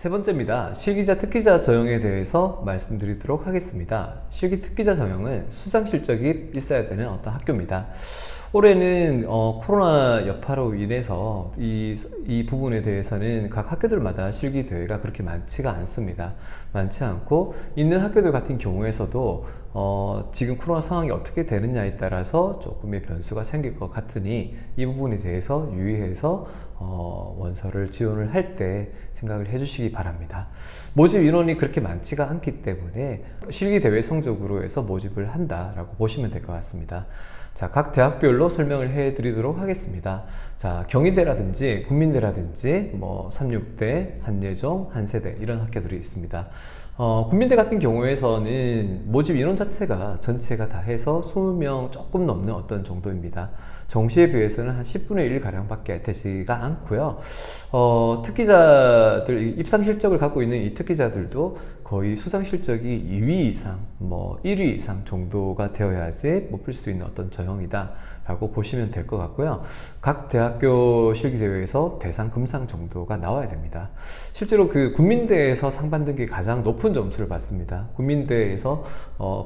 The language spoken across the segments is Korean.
세 번째입니다. 실기자, 특기자 전형에 대해서 말씀드리도록 하겠습니다. 실기 특기자 전형은 수상 실적이 있어야 되는 어떤 학교입니다. 올해는 코로나 여파로 인해서 이 부분에 대해서는 각 학교들마다 실기 대회가 그렇게 많지가 않습니다. 많지 않고 있는 학교들 같은 경우에서도 지금 코로나 상황이 어떻게 되느냐에 따라서 조금의 변수가 생길 것 같으니 이 부분에 대해서 유의해서 원서를 지원을 할 때 생각을 해주시기 바랍니다. 모집 인원이 그렇게 많지가 않기 때문에 실기대회 성적으로 해서 모집을 한다라고 보시면 될 것 같습니다. 자, 각 대학별로 설명을 해 드리도록 하겠습니다. 자, 경희대라든지 국민대라든지 삼육대, 한예종, 한세대 이런 학교들이 있습니다. 국민대 같은 경우에서는 모집 인원 자체가 전체가 다 해서 20명 조금 넘는 어떤 정도입니다. 정시에 비해서는 한 10분의 1 가량밖에 되지가 않고요. 특기자들, 입상 실적을 갖고 있는 이 특기자들도 거의 수상 실적이 2위 이상, 1위 이상 정도가 되어야지 뽑힐 수 있는 어떤 전형이다 라고 보시면 될 것 같고요. 각 대학교 실기대회에서 대상, 금상 정도가 나와야 됩니다. 실제로 그 국민대에서 상 받는 게 가장 높은 점수를 받습니다. 국민대에서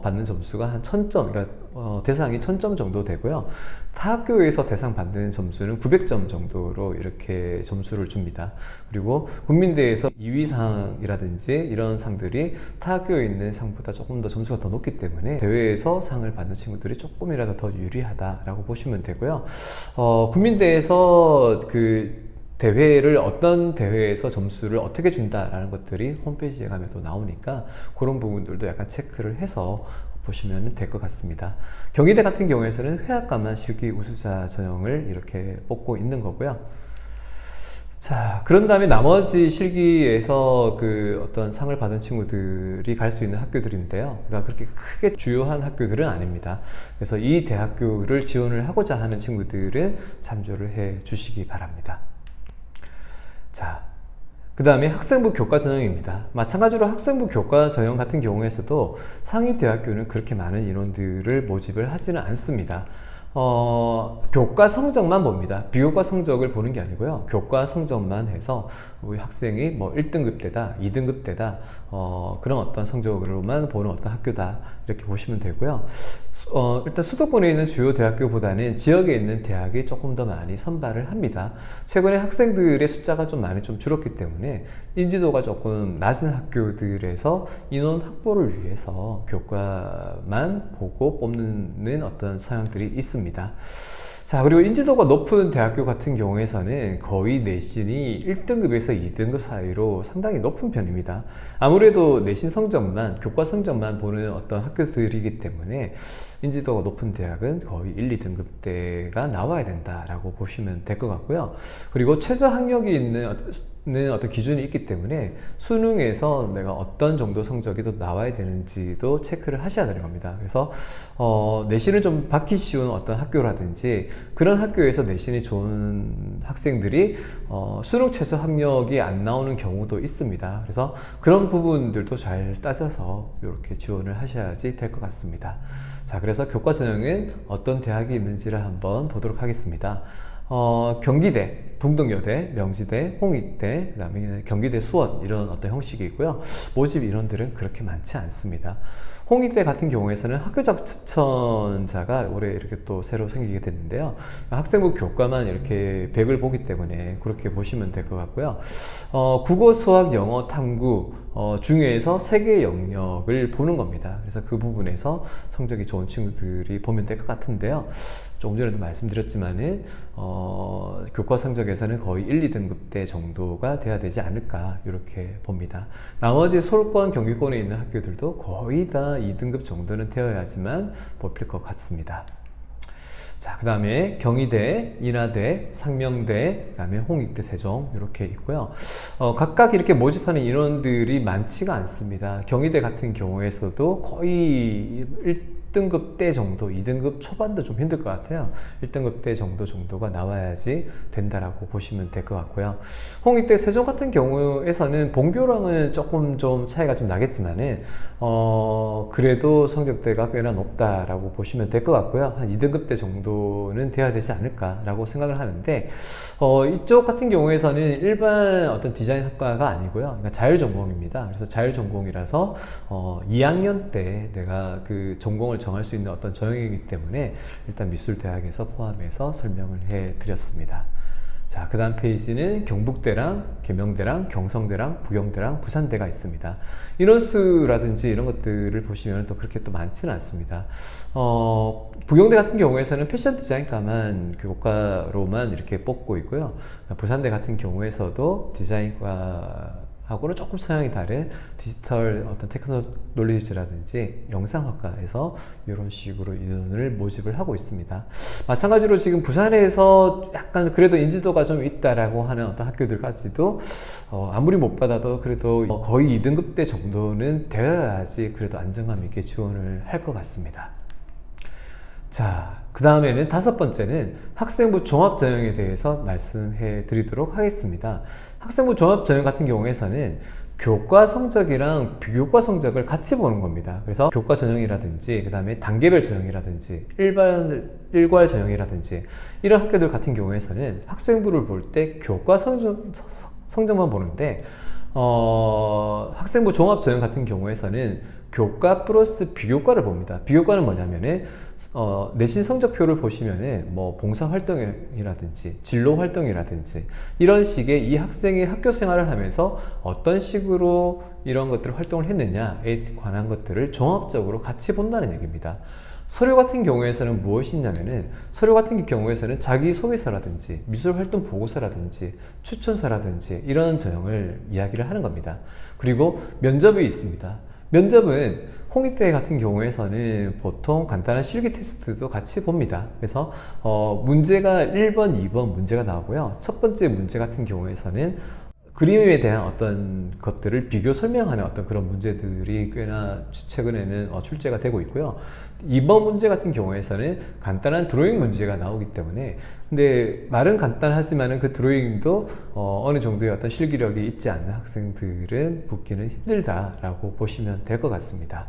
받는 점수가 한 1000점, 그러니까 대상이 1000점 정도 되고요. 타 학교에서 대상 받는 점수는 900점 정도로 이렇게 점수를 줍니다. 그리고 국민대에서 2위상이라든지 이런 상들이 타 학교에 있는 상보다 조금 더 점수가 더 높기 때문에 대회에서 상을 받는 친구들이 조금이라도 더 유리하다라고 보시면 되고요. 국민대에서 대회를 어떤 대회에서 점수를 어떻게 준다라는 것들이 홈페이지에 가면 또 나오니까 그런 부분들도 약간 체크를 해서 보시면 될 것 같습니다. 경희대 같은 경우에서는 회학과만 실기 우수자 전형을 이렇게 뽑고 있는 거고요. 자, 그런 다음에 나머지 실기에서 어떤 상을 받은 친구들이 갈 수 있는 학교들인데요. 그러니까 그렇게 크게 주요한 학교들은 아닙니다. 그래서 이 대학교를 지원을 하고자 하는 친구들은 참조를 해 주시기 바랍니다. 자, 그 다음에 학생부 교과 전형입니다. 마찬가지로 학생부 교과 전형 같은 경우에서도 상위 대학교는 그렇게 많은 인원들을 모집을 하지는 않습니다. 교과 성적만 봅니다. 비교과 성적을 보는 게 아니고요. 교과 성적만 해서 우리 학생이 1등급 대다, 2등급 대다, 그런 어떤 성적으로만 보는 어떤 학교다. 이렇게 보시면 되고요. 일단 수도권에 있는 주요 대학교보다는 지역에 있는 대학이 조금 더 많이 선발을 합니다. 최근에 학생들의 숫자가 좀 많이 줄었기 때문에 인지도가 조금 낮은 학교들에서 인원 확보를 위해서 교과만 보고 뽑는 어떤 성향들이 있습니다. 자, 그리고 인지도가 높은 대학교 같은 경우에서는 거의 내신이 1등급에서 2등급 사이로 상당히 높은 편입니다. 아무래도 내신 성적만, 교과 성적만 보는 어떤 학교들이기 때문에 인지도가 높은 대학은 거의 1, 2등급대가 나와야 된다라고 보시면 될 것 같고요. 그리고 최저 학력이 있는 어떤 기준이 있기 때문에 수능에서 내가 어떤 정도 성적이 또 나와야 되는지도 체크를 하셔야 되는 겁니다. 그래서 내신을 좀 받기 쉬운 어떤 학교라든지 그런 학교에서 내신이 좋은 학생들이 수능 최저 학력이 안 나오는 경우도 있습니다. 그래서 그런 부분들도 잘 따져서 이렇게 지원을 하셔야지 될 것 같습니다. 자, 그래서 교과 전형은 어떤 대학이 있는지를 한번 보도록 하겠습니다. 경기대, 동덕여대, 명지대, 홍익대, 그 다음에 경기대 수원 이런 어떤 형식이 있고요. 모집 인원들은 그렇게 많지 않습니다. 홍익대 같은 경우에서는 학교적 추천자가 올해 이렇게 또 새로 생기게 됐는데요. 학생부 교과만 이렇게 100을 보기 때문에 그렇게 보시면 될 것 같고요. 국어, 수학, 영어, 탐구 중에서 3개의 영역을 보는 겁니다. 그래서 그 부분에서 성적이 좋은 친구들이 보면 될 것 같은데요. 조금 전에도 말씀드렸지만은 교과 성적에서는 거의 1, 2등급대 정도가 돼야 되지 않을까 이렇게 봅니다. 나머지 서울권, 경기권에 있는 학교들도 거의 다 2등급 정도는 되어야지만 뽑힐 것 같습니다. 자, 그 다음에 경희대, 인하대, 상명대, 그 다음에 홍익대, 세종 이렇게 있고요. 각각 이렇게 모집하는 인원들이 많지가 않습니다. 경희대 같은 경우에서도 거의 1등급 대 정도, 2등급 초반도 좀 힘들 것 같아요. 1등급 대 정도가 나와야지 된다라고 보시면 될 것 같고요. 홍익대 세종 같은 경우에서는 본교랑은 조금 좀 차이가 좀 나겠지만은 그래도 성적대가 꽤나 높다라고 보시면 될 것 같고요. 한 2등급 대 정도는 돼야 되지 않을까라고 생각을 하는데 이쪽 같은 경우에서는 일반 어떤 디자인 학과가 아니고요. 그러니까 자율전공입니다. 그래서 자율전공이라서 2학년 때 내가 그 전공을 정할 수 있는 어떤 전형이기 때문에 일단 미술대학에서 포함해서 설명을 해 드렸습니다. 자, 그 다음 페이지는 경북대랑 계명대랑 경성대랑 부경대랑 부산대가 있습니다. 인원수라든지 이런 것들을 보시면 또 그렇게 또 많지는 않습니다. 부경대 같은 경우에서는 패션 디자인과만 교과로만 이렇게 뽑고 있고요. 부산대 같은 경우에서도 디자인과 하고는 조금 성향이 다른 디지털 어떤 테크놀로지라든지 영상학과에서 이런 식으로 인원을 모집을 하고 있습니다. 마찬가지로 지금 부산에서 약간 그래도 인지도가 좀 있다라고 하는 어떤 학교들까지도 아무리 못 받아도 그래도 거의 2등급대 정도는 되어야지 그래도 안정감 있게 지원을 할 것 같습니다. 자, 그 다음에는 5번째는 학생부 종합전형에 대해서 말씀해 드리도록 하겠습니다. 학생부 종합전형 같은 경우에서는 교과 성적이랑 비교과 성적을 같이 보는 겁니다. 그래서 교과 전형이라든지 그 다음에 단계별 전형이라든지 일괄 전형이라든지 이런 학교들 같은 경우에서는 학생부를 볼 때 교과 성적만 보는데 학생부 종합전형 같은 경우에서는 교과 플러스 비교과를 봅니다. 비교과는 뭐냐면은 내신 성적표를 보시면은 뭐 봉사활동이라든지 진로활동이라든지 이런 식의 이 학생이 학교 생활을 하면서 어떤 식으로 이런 것들을 활동을 했느냐에 관한 것들을 종합적으로 같이 본다는 얘기입니다. 서류 같은 경우에서는 무엇이 있냐면은 서류 같은 경우에서는 자기소개서라든지 미술활동 보고서라든지 추천서라든지 이런 전형을 이야기를 하는 겁니다. 그리고 면접이 있습니다. 면접은 홍익대 같은 경우에서는 보통 간단한 실기 테스트도 같이 봅니다. 그래서 문제가 1번, 2번 문제가 나오고요. 첫 번째 문제 같은 경우에서는 그림에 대한 어떤 것들을 비교 설명하는 어떤 그런 문제들이 꽤나 최근에는 출제가 되고 있고요. 2번 문제 같은 경우에서는 간단한 드로잉 문제가 나오기 때문에 근데 말은 간단하지만은 그 드로잉도 어느 정도의 어떤 실기력이 있지 않는 학생들은 붙기는 힘들다라고 보시면 될 것 같습니다.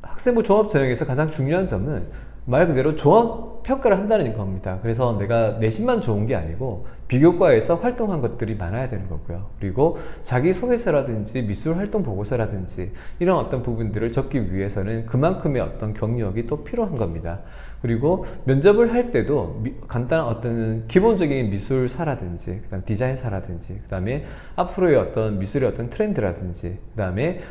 학생부 종합전형에서 가장 중요한 점은 말 그대로 종합 평가를 한다는 겁니다. 그래서 내가 내신만 좋은 게 아니고 비교과에서 활동한 것들이 많아야 되는 거고요. 그리고 자기소개서라든지 미술활동 보고서라든지 이런 어떤 부분들을 적기 위해서는 그만큼의 어떤 경력이 또 필요한 겁니다. 그리고 면접을 할 때도 간단한 어떤 기본적인 미술사라든지 그다음 디자인사라든지 그다음에 앞으로의 어떤 미술의 어떤 트렌드라든지 그다음에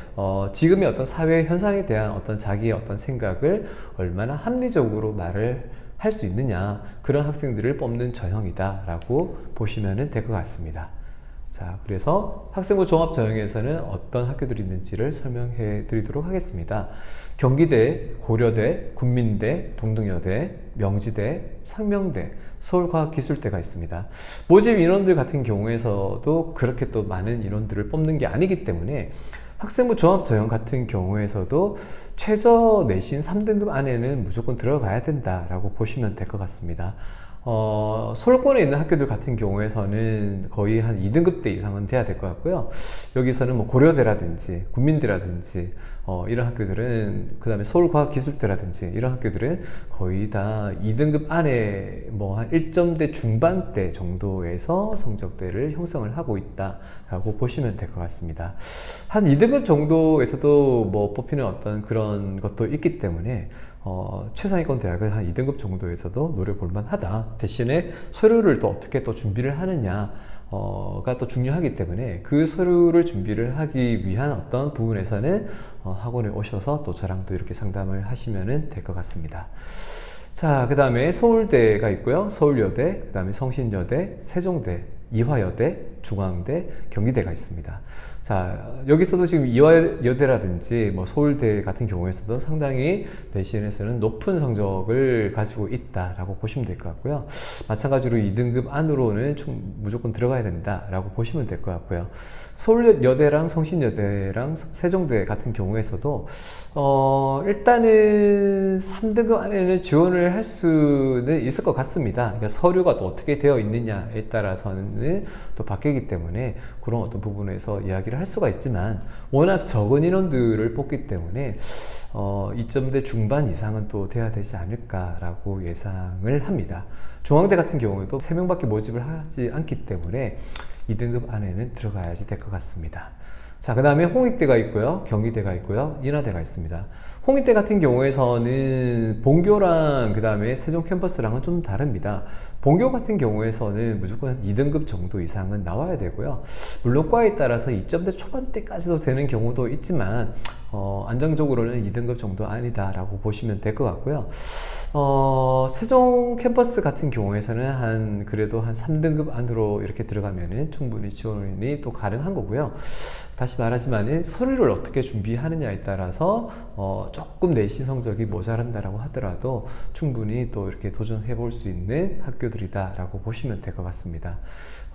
지금의 어떤 사회 현상에 대한 어떤 자기의 어떤 생각을 얼마나 합리적으로 말을 할 수 있느냐 그런 학생들을 뽑는 전형이다 라고 보시면 될 것 같습니다. 자, 그래서 학생부 종합전형에서는 어떤 학교들이 있는지를 설명해 드리도록 하겠습니다. 경기대, 고려대, 군민대, 동덕여대, 명지대, 상명대, 서울과학기술대가 있습니다. 모집 인원들 같은 경우에서도 그렇게 또 많은 인원들을 뽑는 게 아니기 때문에 학생부 종합전형 같은 경우에서도 최저 내신 3등급 안에는 무조건 들어가야 된다라고 보시면 될 것 같습니다. 서울권에 있는 학교들 같은 경우에서는 거의 한 2등급대 이상은 돼야 될 것 같고요. 여기서는 뭐 고려대라든지 군민대라든지 이런 학교들은 그 다음에 서울과학기술대라든지 이런 학교들은 거의 다 2등급 안에 뭐 한 1점대 중반대 정도에서 성적대를 형성을 하고 있다라고 보시면 될 것 같습니다. 한 2등급 정도에서도 뭐 뽑히는 어떤 그런 것도 있기 때문에 최상위권 대학은 한 2등급 정도에서도 노려볼 만하다. 대신에 서류를 또 어떻게 또 준비를 하느냐가 또 중요하기 때문에 그 서류를 준비를 하기 위한 어떤 부분에서는 학원에 오셔서 또 저랑 또 이렇게 상담을 하시면 될 것 같습니다. 자, 그 다음에 서울대가 있고요. 서울여대, 그 다음에 성신여대, 세종대, 이화여대, 중앙대, 경희대가 있습니다. 자, 여기서도 지금 이화여대라든지 뭐 서울대 같은 경우에서도 상당히 내신에서는 높은 성적을 가지고 있다라고 보시면 될 것 같고요. 마찬가지로 2등급 안으로는 무조건 들어가야 된다라고 보시면 될 것 같고요. 서울여대랑 성신여대랑 세종대 같은 경우에서도 일단은 3등급 안에는 지원을 할 수는 있을 것 같습니다. 그러니까 서류가 또 어떻게 되어 있느냐에 따라서는 또 바뀌기 때문에 그런 어떤 부분에서 이야기를 할 수가 있지만, 워낙 적은 인원들을 뽑기 때문에 2점대 중반 이상은 또 돼야 되지 않을까라고 예상을 합니다. 중앙대 같은 경우에도 3명밖에 모집을 하지 않기 때문에 2등급 안에는 들어가야지 될 것 같습니다. 자, 그 다음에 홍익대가 있고요, 경희대가 있고요, 인하대가 있습니다. 홍익대 같은 경우에서는 본교랑 그 다음에 세종 캠퍼스랑은 좀 다릅니다. 본교 같은 경우에서는 무조건 2등급 정도 이상은 나와야 되고요. 물론 과에 따라서 2점대 초반대까지도 되는 경우도 있지만 안정적으로는 2등급 정도 아니다라고 보시면 될 것 같고요. 세종 캠퍼스 같은 경우에서는 그래도 한 3등급 안으로 이렇게 들어가면은 충분히 지원이 또 가능한 거고요. 다시 말하지만 서류를 어떻게 준비하느냐에 따라서 조금 내신 성적이 모자란다라고 하더라도 충분히 또 이렇게 도전해 볼 수 있는 학교들이다라고 보시면 될 것 같습니다.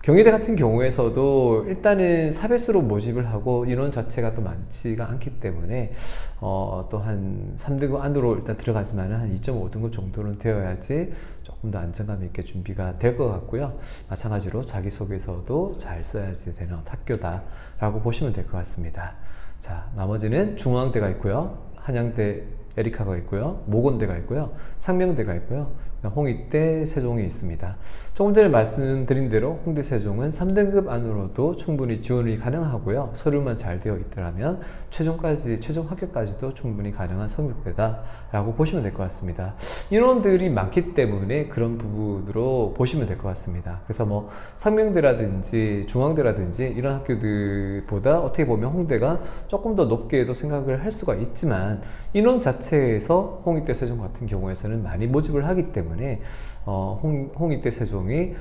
경희대 같은 경우에서도 일단은 사배수로 모집을 하고 인원 자체가 또 많지가 않기 때문에 또 한 3등급 안으로 일단 들어가지만 한 2.5등급 정도는 되어야지 조금 더 안정감 있게 준비가 될 것 같고요. 마찬가지로 자기소개서도 잘 써야지 되는 학교다라고 보시면 될 것 같습니다. 자, 나머지는 중앙대가 있고요, 한양대 에리카가 있고요, 모건대가 있고요, 상명대가 있고요, 홍익대, 세종이 있습니다. 조금 전에 말씀드린 대로 홍대, 세종은 3등급 안으로도 충분히 지원이 가능하고요. 서류만 잘 되어 있더라면 최종 합격까지도 충분히 가능한 성적대다라고 보시면 될 것 같습니다. 인원들이 많기 때문에 그런 부분으로 보시면 될 것 같습니다. 그래서 뭐 상명대라든지 중앙대라든지 이런 학교들보다 어떻게 보면 홍대가 조금 더 높게도 생각을 할 수가 있지만, 인원 자체에서 홍익대, 세종 같은 경우에서는 많이 모집을 하기 때문에 홍익대, 세종이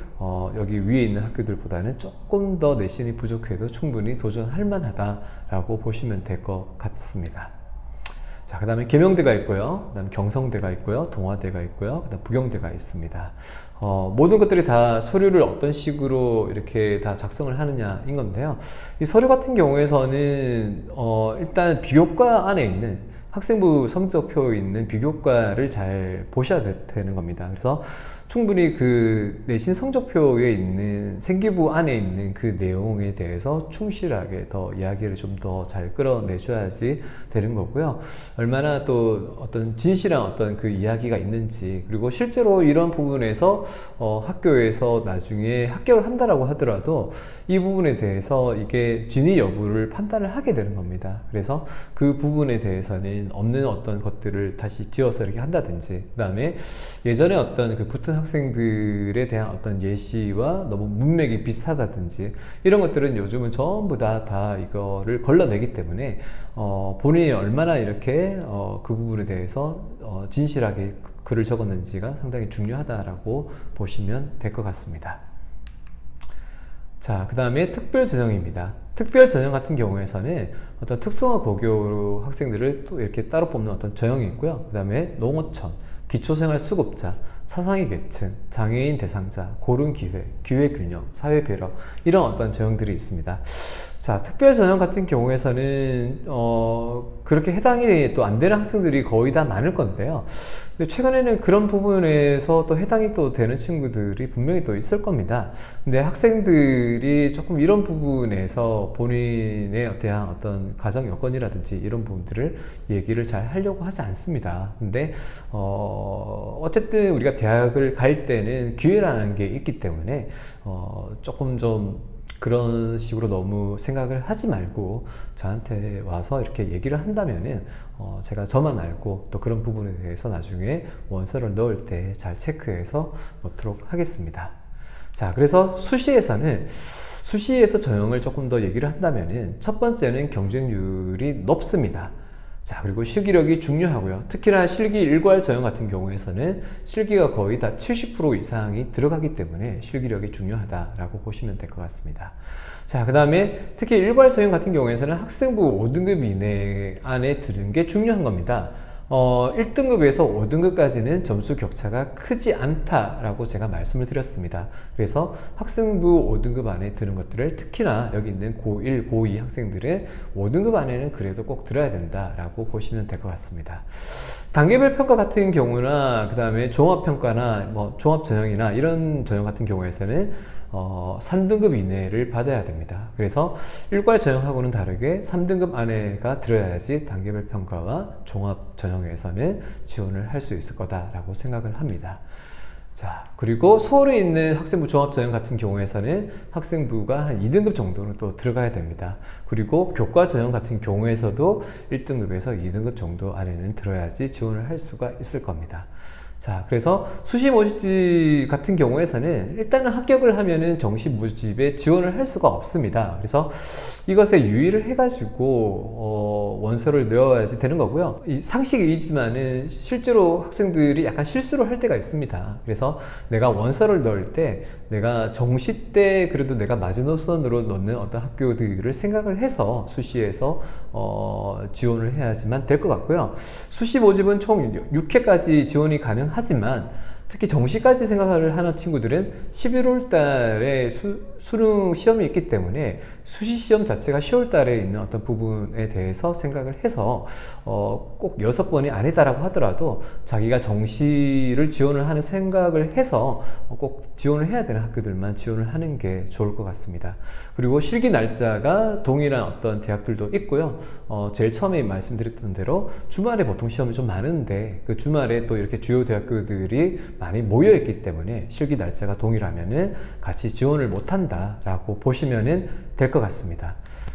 여기 위에 있는 학교들보다는 조금 더 내신이 부족해도 충분히 도전할 만하다라고 보시면 될 것 같습니다. 자, 그 다음에 계명대가 있고요, 그 다음에 경성대가 있고요, 동아대가 있고요, 그 다음 부경대가 있습니다. 모든 것들이 다 서류를 어떤 식으로 이렇게 다 작성을 하느냐인 건데요. 이 서류 같은 경우에서는 일단 비교과 안에 있는 학생부 성적표에 있는 비교과를 잘 보셔야 되는 겁니다. 그래서 충분히 그 내신 성적표에 있는 생기부 안에 있는 그 내용에 대해서 충실하게 더 이야기를 좀 더 잘 끌어내줘야지 되는 거고요. 얼마나 또 어떤 진실한 어떤 그 이야기가 있는지, 그리고 실제로 이런 부분에서 학교에서 나중에 합격을 한다라고 하더라도 이 부분에 대해서 이게 진위 여부를 판단을 하게 되는 겁니다. 그래서 그 부분에 대해서는 없는 어떤 것들을 다시 지어서 이렇게 한다든지, 그 다음에 예전에 어떤 그 붙은 학생들에 대한 어떤 예시와 너무 문맥이 비슷하다든지 이런 것들은 요즘은 전부 다 이거를 걸러내기 때문에 본인이 얼마나 이렇게 그 부분에 대해서 진실하게 글을 적었는지가 상당히 중요하다라고 보시면 될 것 같습니다. 자, 그 다음에 특별전형입니다. 특별전형 같은 경우에서는 어떤 특성화 고교 학생들을 또 이렇게 따로 뽑는 어떤 전형이 있고요. 그 다음에 농어촌, 기초생활 수급자, 사상위 계층, 장애인 대상자, 고른기회, 기회균형, 사회배려, 이런 어떤 전형들이 있습니다. 자, 특별전형 같은 경우에서는 그렇게 해당이 또 안 되는 학생들이 거의 다 많을 건데요. 근데 최근에는 그런 부분에서 또 해당이 또 되는 친구들이 분명히 또 있을 겁니다. 근데 학생들이 조금 이런 부분에서 본인의 대한 어떤 가정 여건이라든지 이런 부분들을 얘기를 잘 하려고 하지 않습니다. 근데 어쨌든 우리가 대학을 갈 때는 기회라는 게 있기 때문에 조금 좀 그런 식으로 너무 생각을 하지 말고 저한테 와서 이렇게 얘기를 한다면은 제가 저만 알고 또 그런 부분에 대해서 나중에 원서를 넣을 때 잘 체크해서 넣도록 하겠습니다. 자, 그래서 수시에서 전형을 조금 더 얘기를 한다면은 첫 번째는 경쟁률이 높습니다. 자, 그리고 실기력이 중요하고요. 특히나 실기 일괄 전형 같은 경우에서는 실기가 거의 다 70% 이상이 들어가기 때문에 실기력이 중요하다라고 보시면 될 것 같습니다. 자, 그 다음에 특히 일괄 전형 같은 경우에서는 학생부 5등급 이내 안에 드는 게 중요한 겁니다. 1등급에서 5등급까지는 점수 격차가 크지 않다라고 제가 말씀을 드렸습니다. 그래서 학생부 5등급 안에 드는 것들을 특히나 여기 있는 고1, 고2 학생들은 5등급 안에는 그래도 꼭 들어야 된다라고 보시면 될 것 같습니다. 단계별 평가 같은 경우나 그 다음에 종합평가나 뭐 종합전형이나 이런 전형 같은 경우에서는 3등급 이내를 받아야 됩니다. 그래서 일괄 전형하고는 다르게 3등급 안에가 들어야지 단계별 평가와 종합 전형에서는 지원을 할 수 있을 거다라고 생각을 합니다. 자, 그리고 서울에 있는 학생부 종합전형 같은 경우에서는 학생부가 한 2등급 정도는 또 들어가야 됩니다. 그리고 교과전형 같은 경우에서도 1등급에서 2등급 정도 안에는 들어야지 지원을 할 수가 있을 겁니다. 자, 그래서 수시 모집 같은 경우에서는 일단은 합격을 하면은 정시 모집에 지원을 할 수가 없습니다. 그래서 이것에 유의를 해가지고 원서를 넣어야지 되는 거고요. 이 상식이지만은 실제로 학생들이 약간 실수를 할 때가 있습니다. 그래서 내가 원서를 넣을 때 내가 정시 때 그래도 내가 마지노선으로 넣는 어떤 학교들을 생각을 해서 수시에서 지원을 해야지만 될 것 같고요. 수시 모집은 총 6회까지 지원이 가능하지만 특히 정시까지 생각을 하는 친구들은 11월 달에 수능 시험이 있기 때문에 수시 시험 자체가 10월 달에 있는 어떤 부분에 대해서 생각을 해서 꼭 6번이 아니다라고 하더라도 자기가 정시를 지원을 하는 생각을 해서 꼭 지원을 해야 되는 학교들만 지원을 하는 게 좋을 것 같습니다. 그리고 실기 날짜가 동일한 어떤 대학들도 있고요. 제일 처음에 말씀드렸던 대로 주말에 보통 시험이 좀 많은데 그 주말에 또 이렇게 주요 대학교들이 많이 모여 있기 때문에 실기 날짜가 동일하면은 같이 지원을 못한다 라고 보시면은 될 것 같습니다.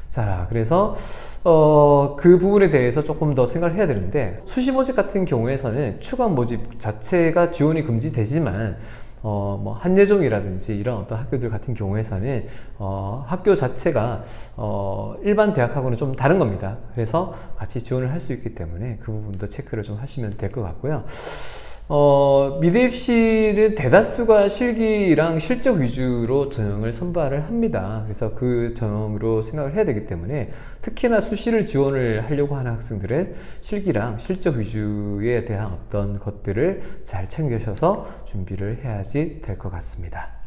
자, 그래서 그 부분에 대해서 조금 더 생각을 해야 되는데 수시 모집 같은 경우에서는 추가 모집 자체가 지원이 금지되지만 뭐 한예종이라든지 이런 어떤 학교들 같은 경우에서는 학교 자체가 일반 대학하고는 좀 다른 겁니다. 그래서 같이 지원을 할 수 있기 때문에 그 부분도 체크를 좀 하시면 될 것 같고요. 미대 입시는 대다수가 실기랑 실적 위주로 전형을 선발을 합니다. 그래서 그 전형으로 생각을 해야 되기 때문에 특히나 수시를 지원을 하려고 하는 학생들은 실기랑 실적 위주에 대한 어떤 것들을 잘 챙기셔서 준비를 해야지 될 것 같습니다.